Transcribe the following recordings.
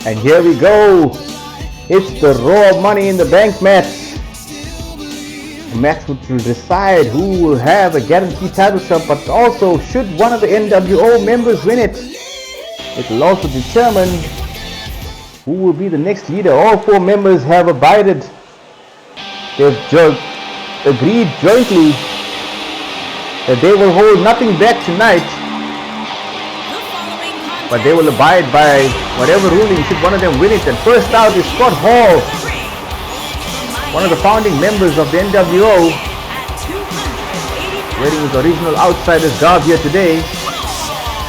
And here we go. It's the Raw Money in the Bank match. A match which will decide who will have a guaranteed title shot, but also should one of the nWo members win it, it will also determine who will be the next leader. All 4 members have abided. They've agreed jointly that they will hold nothing back tonight, but they will abide by whatever ruling should one of them win it. And first out is Scott Hall, one of the founding members of the nWo, wearing his original Outsiders garb here today.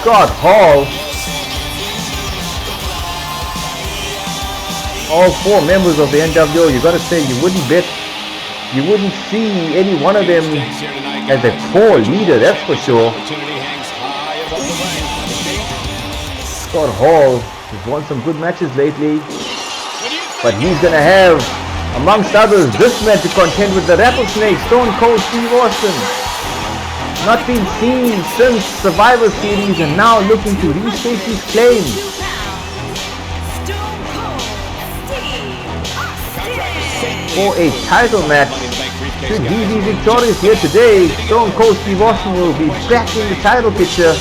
Scott Hall. All 4 members of the nWo, you gotta say, you wouldn't see any one of them as a core leader, that's for sure. Scott Hall has won some good matches lately, but he's gonna have, amongst others, this man to contend with the Rattlesnake, Stone Cold Steve Austin. Not been seen since Survivor Series and now looking to restate his claim for a title match. Should he be victorious here today, Stone Cold Steve Austin will be back in the title picture,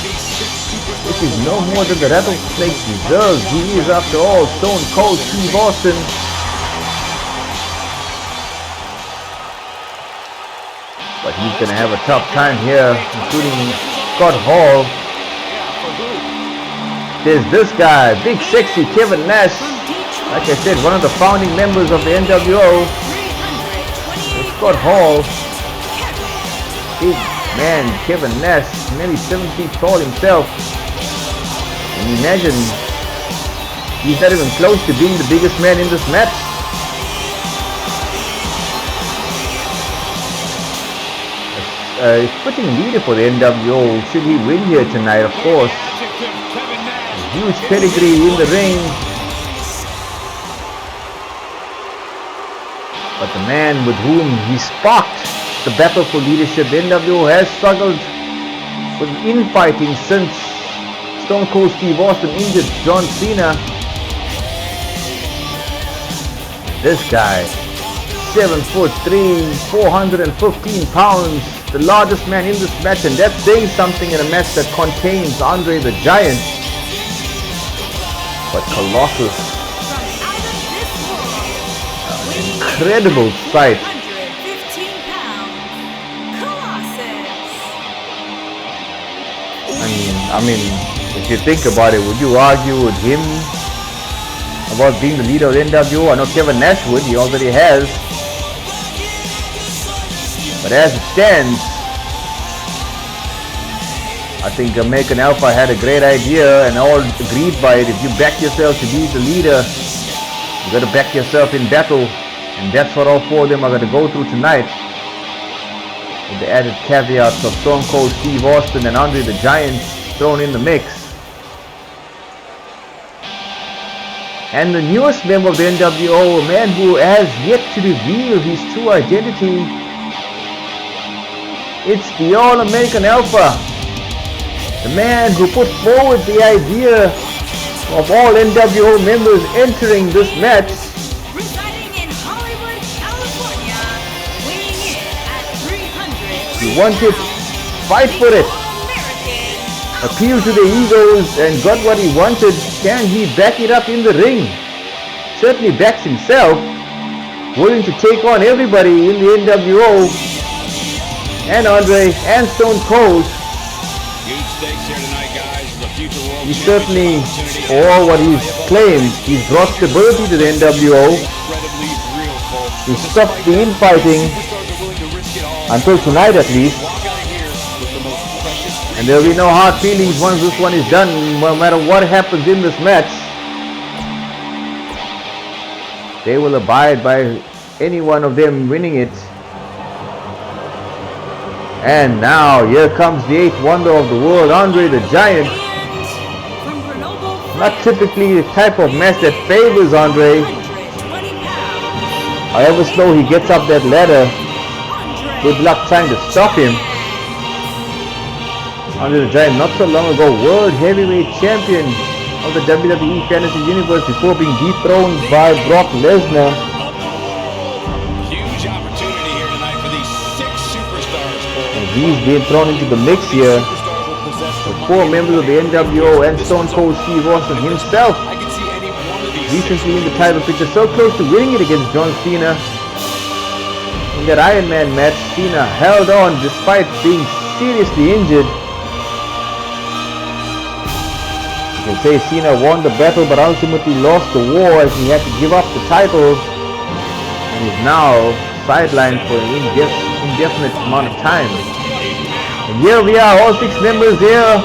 which is no more than the Rattlesnake deserves. He is, after all, Stone Cold Steve Austin. But he's going to have a tough time here, including Scott Hall. There's this guy, big sexy Kevin Nash. Like I said, one of the founding members of the nWo. Scott Hall. Big man, Kevin Nash, nearly 7 feet tall himself. And imagine, he's not even close to being the biggest man in this match. Fitting leader for the nWo, should he win here tonight, of course. A huge pedigree in the ring. But the man with whom he sparked the battle for leadership, the nWo has struggled with infighting since Stone Cold Steve Austin injured John Cena. This guy, 7'3", 415 pounds, the largest man in this match, and that's saying something in a match that contains Andre the Giant. But Colossus, incredible sight. I mean, if you think about it, would you argue with him about being the leader of the nWo? I know Kevin Nash would, he already has. But as it stands, I think American Alpha had a great idea and all agreed by it. If you back yourself to be the leader, you got to back yourself in battle. And that's what all 4 of them are going to go through tonight, with the added caveats of Stone Cold Steve Austin and Andre the Giant thrown in the mix. And the newest member of the nWo, a man who has yet to reveal his true identity, it's the All-American Alpha, the man who put forward the idea of all nWo members entering this match. He wanted to fight for it, appeal to the egos, and got what he wanted. Can he back it up in the ring? Certainly backs himself, willing to take on everybody in the nWo, and Andre and Stone Cold. Huge stakes here tonight, guys. The future world. He certainly, for all what he's claimed, he's brought stability to the nWo. He stopped the infighting until tonight at least, and there will be no hard feelings once this one is done, no matter what happens in this match. They will abide by any one of them winning it. And now here comes the 8th wonder of the world, Andre the Giant. Not typically the type of match that favors Andre. However slow he gets up that ladder, good luck trying to stop him. Andre the Giant, not so long ago, World Heavyweight Champion. of the WWE Fantasy Universe before being dethroned by Brock Lesnar. Huge opportunity here tonight for these 6 superstars. And he's been thrown into the mix here with 4 members of the nWo and Stone Cold Steve Austin himself. I can see any one of these Recently in the title picture, so close to winning it against John Cena. In that Iron Man match, Cena held on despite being seriously injured. You can say Cena won the battle but ultimately lost the war as he had to give up the title and is now sidelined for an indefinite amount of time. And here we are, all 6 members here.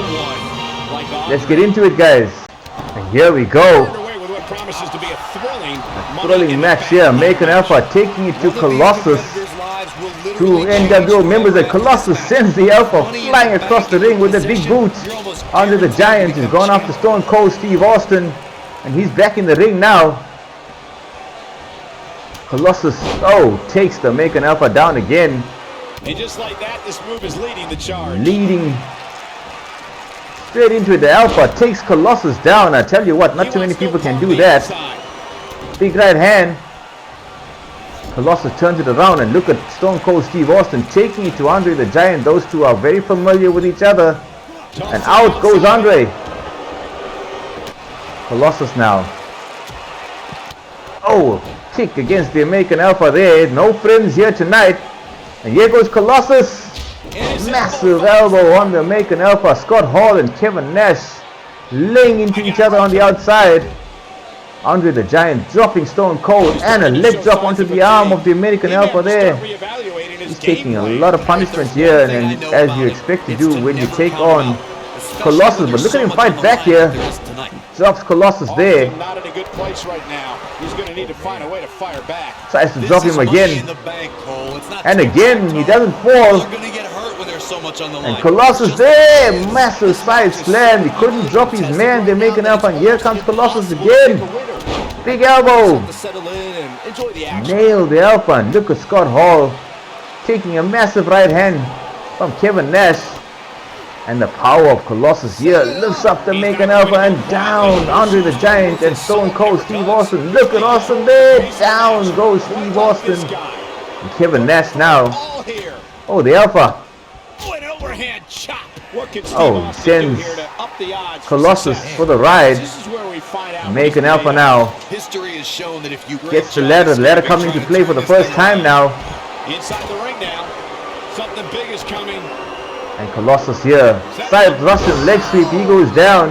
Let's get into it, guys. And here we go. promises to be a Thrilling match here. American Alpha taking it to Colossus. 2 nWo members, and Colossus sends the Alpha flying across the ring with the big boots. Under the Giant is gone after Stone Cold Steve Austin, and he's back in the ring now. Colossus, takes the American Alpha down again. And just like that, this move is leading the charge. Leading straight into it. The Alpha takes Colossus down. I tell you what, not too many people can do that. Big right hand. Colossus turns it around, and look at Stone Cold Steve Austin taking it to Andre the Giant. Those two are very familiar with each other. And out goes Andre. Colossus now. Kick against the American Alpha there. No friends here tonight. And here goes Colossus. Massive elbow on the American Alpha. Scott Hall and Kevin Nash laying into each other on the outside. Andre the Giant dropping Stone Cold, and a leg drop onto the arm of the American Alpha there. He's taking a lot of punishment here, and as you expect to do when you take on Colossus. But look at him fight back here. Drops Colossus there. Not in a good place right now. He's going to need to find a way to fire back. Tries to drop him again. And again, he doesn't fall. And Colossus there. Massive side slam. He couldn't drop his man. They make an Alpha. And here comes Colossus again. Big elbow. Nailed the Alpha. And look at Scott Hall taking a massive right hand from Kevin Nash. And the power of Colossus here lifts up the American Alpha and down Andre the Giant and Stone Cold Steve Austin. Look at Austin there. Down goes Steve Austin. And Kevin Nash now. The Alpha. Sends Colossus for the ride. American Alpha now gets the ladder. The ladder coming to play for the first time now. Inside the ring now. Something big is coming. And Colossus here, side Russian leg sweep, he goes down.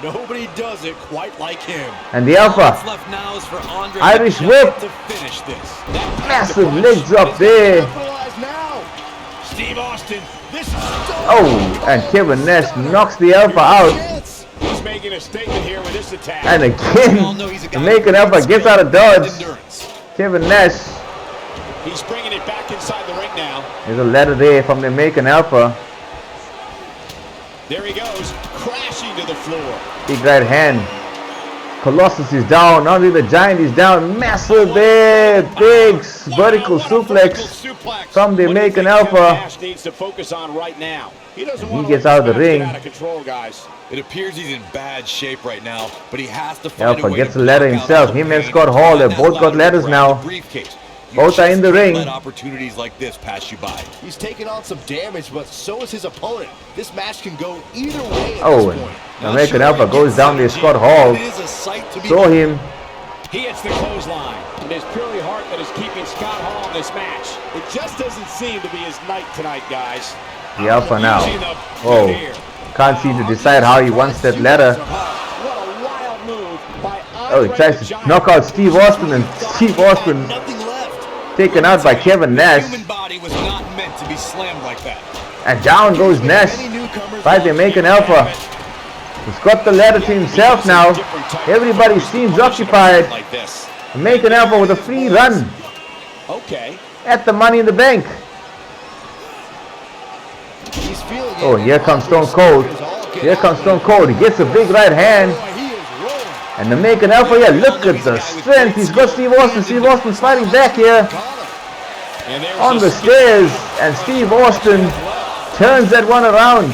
Nobody does it quite like him. And the Alpha, Irish whip, massive leg drop there. Steve Austin, and Kevin Nash knocks the Alpha out. He's making a statement here with this attack. And again, the American Alpha gets out of dodge. Kevin Nash. He's bringing it back inside the ring now. There's a ladder there from the American Alpha. There he goes, crashing to the floor. Big right hand. Colossus is down. Andre the Giant is down. Massive there. Big vertical suplex from the American Alpha. Needs to focus on right now. He gets out of the ring. It appears he's in bad shape right now, but he has to find a way. Gets the ladder himself. Him and Scott Hall, they both got ladders now. Both are in the ring. Let opportunities like this pass you by. He's taking on some damage, but so is his opponent. This match can go either way at this point. American Alpha goes down to Scott Hall. Saw him. He hits the clothesline. And it's purely heart that is keeping Scott Hall in this match. It just doesn't seem to be his night tonight, guys. The Alpha now. Can't seem to decide how he wants that ladder. What a wild move by he tries to knock out Steve Austin, and Steve Austin taken out by Kevin Nash. Was not meant to be slammed like that. And down goes Nash by the American Alpha. He's got the ladder to himself now. Everybody seems occupied. American Alpha with a free run at the Money in the Bank. Here comes Stone Cold. Here comes Stone Cold. He gets a big right hand. And the American Alpha, look at the strength. He's got Steve Austin. Steve Austin's fighting back here on the stairs. And Steve Austin turns that one around.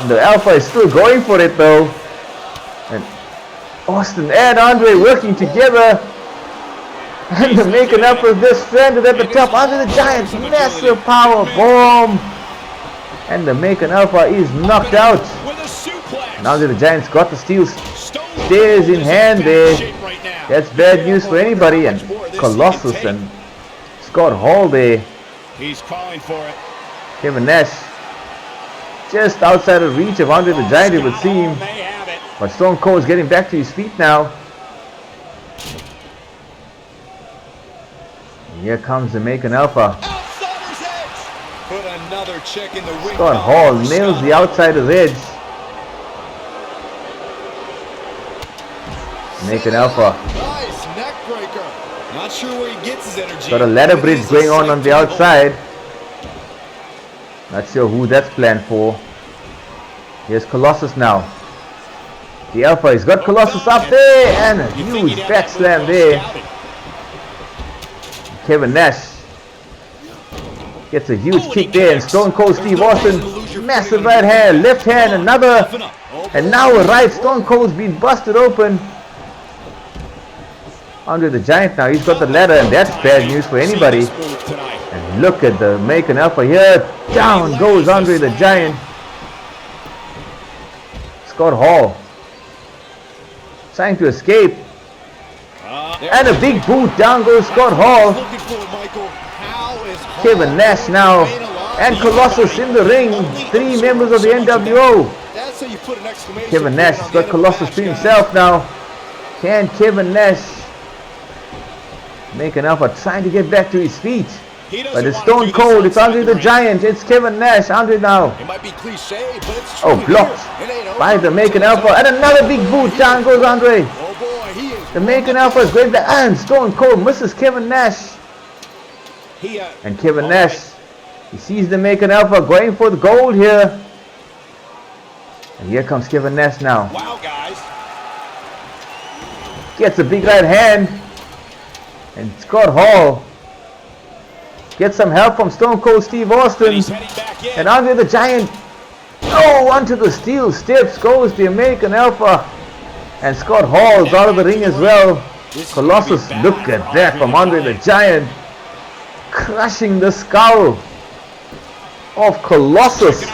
And the Alpha is still going for it though. And Austin and Andre working together. And the making up of this stranded at the top. Andre the Giant, massive power bomb. And the making alpha is knocked out. And Andre the Giant's got the steel stairs in hand there. That's bad news for anybody. And Colossus and Scott Hall there. He's calling for it. Kevin Nash just outside of reach of Andre the Giant, it would seem. But Stone Cold is getting back to his feet now. And here comes the making alpha. Put another check in the ring. Scott Hall nails the outsider's edge. Making alpha. Nice neck breaker. Not sure where he gets his energy. Got a ladder bridge going on the outside. Not sure who that's planned for. Here's Colossus now. The alpha, he's got Colossus up there and a huge back slam there. Kevin Nash gets a huge kick there, and Stone Cold Steve Austin, massive right hand, left hand, another, and now a right. Stone Cold's been busted open. Andre the Giant now, he's got the ladder, and that's bad news for anybody. And look at the making alpha here. Down goes Andre the Giant. Scott Hall trying to escape. And a big boot. Down goes Scott Hall. Kevin Nash now. And Colossus in the ring. 3 members of the NWO. Kevin Nash has got Colossus to himself now. Can Kevin Nash make an alpha, trying to get back to his feet? But it's Stone Cold, it's Andre the Giant, it's Kevin Nash. Andre now. It might be cliche, but it's true. Oh, blocked by the making alpha, and another big boot. Down goes Andre. Oh boy, he is. The making alpha is going back, and Stone Cold misses Kevin Nash. And Kevin Nash, he sees the making alpha going for the gold here. And here comes Kevin Nash now. Wow, guys. Gets a big right hand. And Scott Hall gets some help from Stone Cold Steve Austin. And Andre the Giant, oh, onto the steel steps goes the American Alpha. And Scott Hall is out of the ring as well. Colossus, look at that from Andre the Giant. Crushing the skull of Colossus.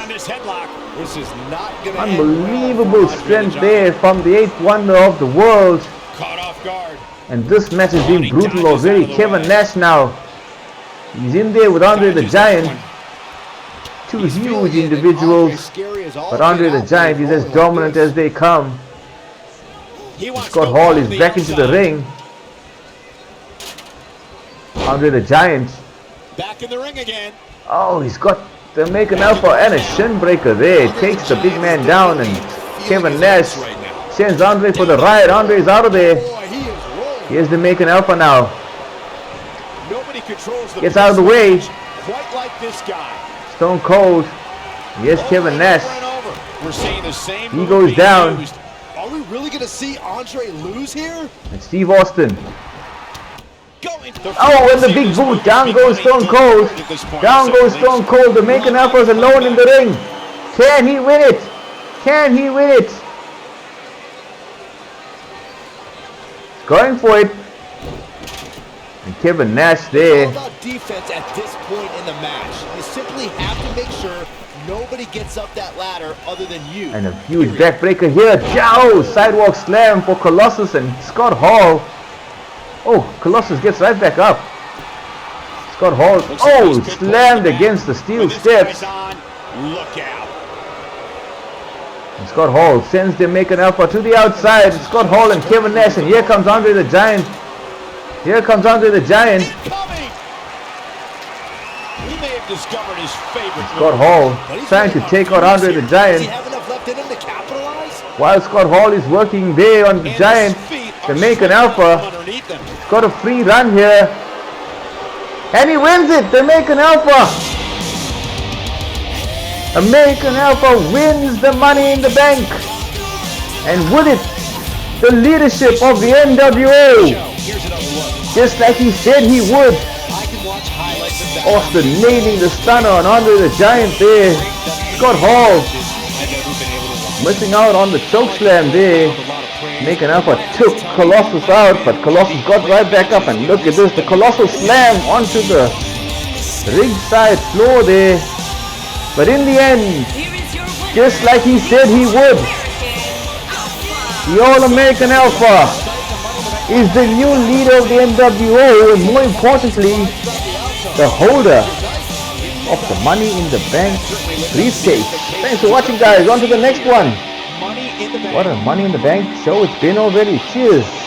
Unbelievable strength there from the 8th wonder of the world. Caught off guard. And this match has been brutal already. Kevin Nash now, he's in there with Andre the Giant. 2 huge individuals, but Andre the Giant is as dominant as they come. Scott Hall is back into the ring. Andre the Giant, back in the ring again. Oh, he's got the American Alpha and a shin breaker there. Takes the big man down, and Kevin Nash sends Andre for the ride. Andre is out of there. Here's the American Alpha now. Nobody controls the Gets out of the way. quite like this guy. Stone Cold. Here's Kevin Nash. We're seeing the same. He goes down. Are we really going to see Andre lose here? And Steve Austin. Oh, and the big boot. Down goes Stone Cold. Down goes Stone Cold. The American Alpha is alone in the ring. Can he win it? Can he win it? Going for it. And Kevin Nash there. It's all about defense at this point in the match. You simply have to make sure nobody gets up that ladder other than you. And a huge backbreaker here. Ciao! Sidewalk slam for Colossus and Scott Hall. Oh, Colossus gets right back up. Scott Hall, oh, slammed against the steel steps. Look out. And Scott Hall sends the American Alpha to the outside. Scott Hall and Kevin Nash, and here comes Andre the Giant. Here comes Andre the Giant. He may have discovered his favorite. Scott Hall trying to take out Andre the Giant. While Scott Hall is working there on the Giant, the American Alpha got a free run here. And he wins it, the American Alpha. American Alpha wins the Money in the Bank. And with it, the leadership of the NWO. Just like he said he would. Austin nailing the stunner on Andre the Giant there. Scott Hall missing out on the chokeslam there. American Alpha took Colossus out, but Colossus got right back up, and look at this, the Colossal slam onto the ringside floor there. But in the end, just like he said he would, the All-American Alpha is the new leader of the nWo, and more importantly, the holder of the Money in the Bank briefcase. Thanks for watching, guys. On to the next one. What a Money in the Bank show it's been already. Cheers.